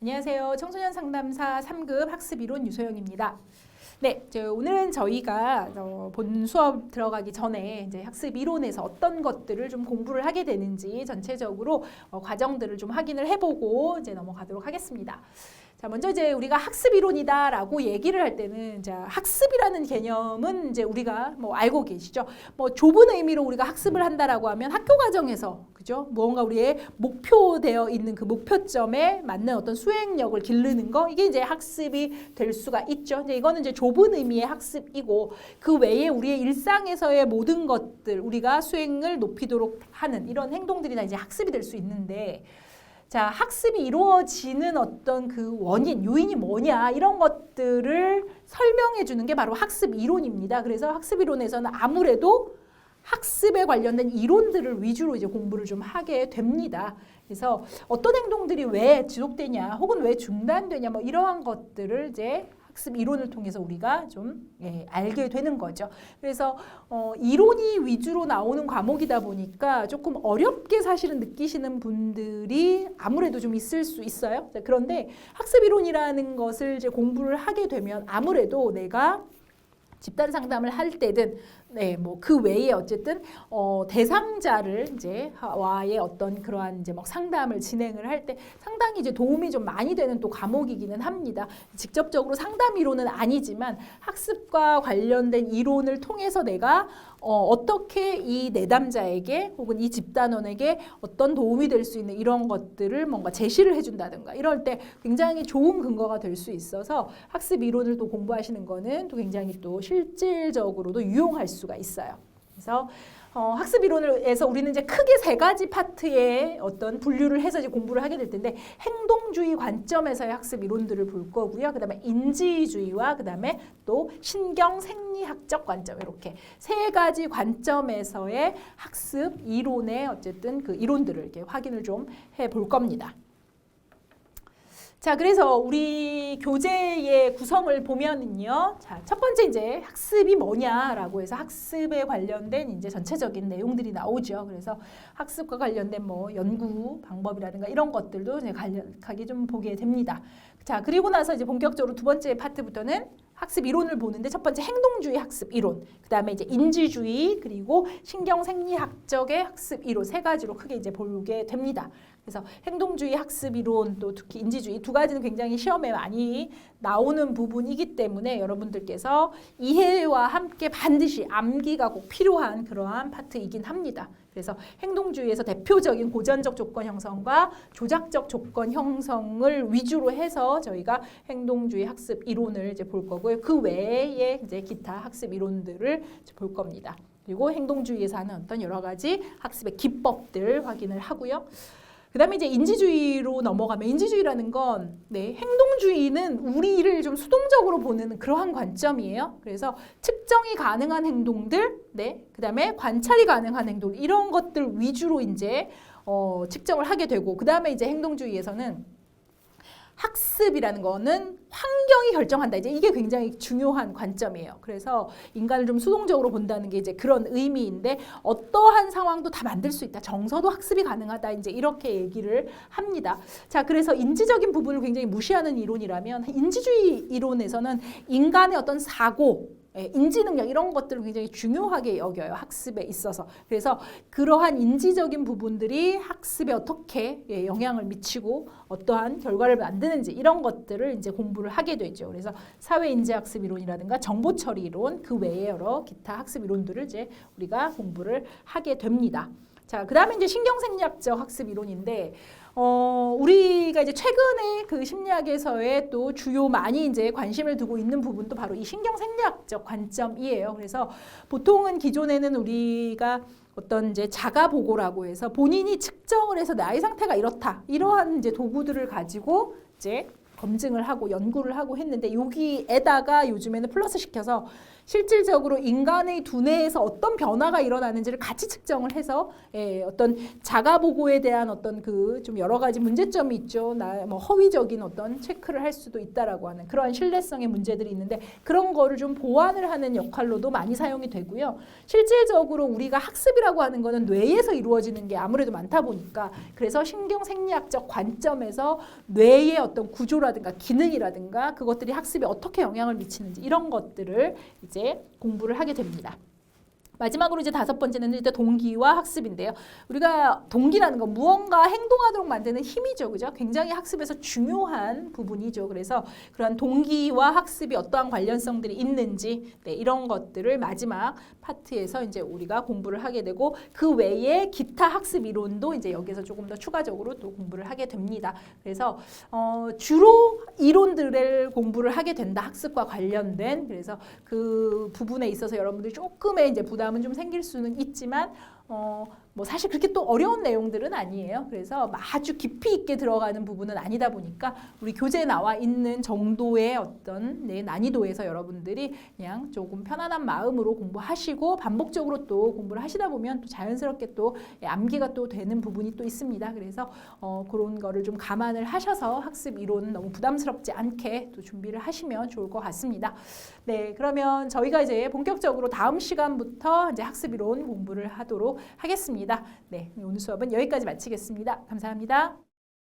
안녕하세요. 청소년 상담사 3급 학습이론 유소영입니다. 네, 오늘은 저희가 본 수업 들어가기 전에 이제 학습 이론에서 어떤 것들을 좀 공부를 하게 되는지 전체적으로 과정들을 좀 확인을 해보고 이제 넘어가도록 하겠습니다. 자, 먼저 이제 우리가 학습 이론이다라고 얘기를 할 때는 자, 학습이라는 개념은 이제 우리가 뭐 알고 계시죠? 뭐 좁은 의미로 우리가 학습을 한다라고 하면 학교 과정에서 그죠? 무언가 우리의 목표되어 있는 그 목표점에 맞는 어떤 수행력을 기르는 거 이게 이제 학습이 될 수가 있죠. 이제 이거는 이제 좁은 의미의 학습이고 그 외에 우리의 일상에서의 모든 것들 우리가 수행을 높이도록 하는 이런 행동들이나 이제 학습이 될 수 있는데 자, 학습이 이루어지는 어떤 그 원인, 요인이 뭐냐 이런 것들을 설명해 주는 게 바로 학습 이론입니다. 그래서 학습 이론에서는 아무래도 학습에 관련된 이론들을 위주로 이제 공부를 좀 하게 됩니다. 그래서 어떤 행동들이 왜 지속되냐, 혹은 왜 중단되냐, 뭐 이러한 것들을 이제 학습 이론을 통해서 우리가 좀 알게 되는 거죠. 그래서 이론이 위주로 나오는 과목이다 보니까 조금 어렵게 사실은 느끼시는 분들이 아무래도 좀 있을 수 있어요. 그런데 학습 이론이라는 것을 이제 공부를 하게 되면 아무래도 내가 집단 상담을 할 때든 뭐 그 외에 어쨌든 대상자를 이제 와의 어떤 그러한 이제 막 상담을 진행을 할 때 상당히 이제 도움이 좀 많이 되는 또 과목이기는 합니다. 직접적으로 상담 이론은 아니지만 학습과 관련된 이론을 통해서 내가 어떻게 이 내담자에게 혹은 이 집단원에게 어떤 도움이 될 수 있는 이런 것들을 뭔가 제시를 해준다든가 이럴 때 굉장히 좋은 근거가 될 수 있어서 학습 이론을 또 공부하시는 거는 또 굉장히 또 실질적으로도 유용할 수가 있어요. 그래서 학습 이론에서 우리는 이제 크게 세 가지 파트의 어떤 분류를 해서 이제 공부를 하게 될 텐데 행동주의 관점에서의 학습 이론들을 볼 거고요. 그다음에 인지주의와 그다음에 또 신경 생리학적 관점 이렇게 세 가지 관점에서의 학습 이론의 어쨌든 그 이론들을 이렇게 확인을 좀 해볼 겁니다. 자, 그래서 우리 교재의 구성을 보면은요. 자, 첫 번째 이제 학습이 뭐냐라고 해서 학습에 관련된 이제 전체적인 내용들이 나오죠. 그래서 학습과 관련된 뭐 연구 방법이라든가 이런 것들도 이제 간략하게 좀 보게 됩니다. 자, 그리고 나서 이제 본격적으로 두 번째 파트부터는 학습 이론을 보는데 첫 번째 행동주의 학습 이론, 그다음에 이제 인지주의 그리고 신경 생리학적의 학습 이론 세 가지로 크게 이제 보게 됩니다. 그래서 행동주의 학습 이론 또 특히 인지주의 두 가지는 굉장히 시험에 많이 나오는 부분이기 때문에 여러분들께서 이해와 함께 반드시 암기가 꼭 필요한 그러한 파트이긴 합니다. 그래서 행동주의에서 대표적인 고전적 조건 형성과 조작적 조건 형성을 위주로 해서 저희가 행동주의 학습 이론을 이제 볼 거고요. 그 외에 이제 기타 학습 이론들을 볼 겁니다. 그리고 행동주의에서 하는 어떤 여러 가지 학습의 기법들 확인을 하고요. 그 다음에 이제 인지주의로 넘어가면 인지주의라는 건 행동주의는 우리를 좀 수동적으로 보는 그러한 관점이에요. 그래서 측정이 가능한 행동들, 그 다음에 관찰이 가능한 행동 이런 것들 위주로 이제 측정을 하게 되고 그 다음에 이제 행동주의에서는 학습이라는 거는 환경이 결정한다. 이제 이게 굉장히 중요한 관점이에요. 그래서 인간을 좀 수동적으로 본다는 게 이제 그런 의미인데 어떠한 상황도 다 만들 수 있다. 정서도 학습이 가능하다. 이제 이렇게 얘기를 합니다. 자, 그래서 인지적인 부분을 굉장히 무시하는 이론이라면 인지주의 이론에서는 인간의 어떤 사고 인지 능력 이런 것들을 굉장히 중요하게 여겨요. 학습에 있어서. 그래서 그러한 인지적인 부분들이 학습에 어떻게 영향을 미치고 어떠한 결과를 만드는지 이런 것들을 이제 공부를 하게 되죠. 그래서 사회인지학습 이론이라든가 정보처리 이론 그 외에 여러 기타 학습 이론들을 이제 우리가 공부를 하게 됩니다. 자, 그다음에 이제 신경생리학적 학습 이론인데 우리가 이제 최근에 그 심리학에서의 또 주요 많이 이제 관심을 두고 있는 부분도 바로 이 신경생리학적 관점이에요. 그래서 보통은 기존에는 우리가 어떤 이제 자가 보고라고 해서 본인이 측정을 해서 나의 상태가 이렇다. 이러한 이제 도구들을 가지고 이제 검증을 하고 연구를 하고 했는데 여기에다가 요즘에는 플러스 시켜서 실질적으로 인간의 두뇌에서 어떤 변화가 일어나는지를 같이 측정을 해서 어떤 자가 보고에 대한 어떤 그 좀 여러 가지 문제점이 있죠. 뭐 허위적인 어떤 체크를 할 수도 있다라고 하는 그러한 신뢰성의 문제들이 있는데 그런 거를 좀 보완을 하는 역할로도 많이 사용이 되고요. 실질적으로 우리가 학습이라고 하는 거는 뇌에서 이루어지는 게 아무래도 많다 보니까 그래서 신경생리학적 관점에서 뇌의 어떤 구조라든가 기능이라든가 그것들이 학습에 어떻게 영향을 미치는지 이런 것들을 이제 공부를 하게 됩니다. 마지막으로 이제 5번째는 이제 동기와 학습인데요. 우리가 동기라는 건 무언가 행동하도록 만드는 힘이죠. 그죠? 굉장히 학습에서 중요한 부분이죠. 그래서 그런 동기와 학습이 어떠한 관련성들이 있는지 이런 것들을 마지막 파트에서 이제 우리가 공부를 하게 되고 그 외에 기타 학습 이론도 이제 여기서 조금 더 추가적으로 또 공부를 하게 됩니다. 그래서 주로 이론들을 공부를 하게 된다. 학습과 관련된. 그래서 그 부분에 있어서 여러분들이 조금의 이제 부담은 좀 생길 수는 있지만 뭐 사실 그렇게 또 어려운 내용들은 아니에요. 그래서 아주 깊이 있게 들어가는 부분은 아니다 보니까 우리 교재에 나와 있는 정도의 어떤 난이도에서 여러분들이 그냥 조금 편안한 마음으로 공부하시고 반복적으로 또 공부를 하시다 보면 또 자연스럽게 또 암기가 또 되는 부분이 또 있습니다. 그래서 그런 거를 좀 감안을 하셔서 학습 이론 너무 부담스럽지 않게 또 준비를 하시면 좋을 것 같습니다. 네, 그러면 저희가 이제 본격적으로 다음 시간부터 이제 학습 이론 공부를 하도록 하겠습니다. 네, 오늘 수업은 여기까지 마치겠습니다. 감사합니다.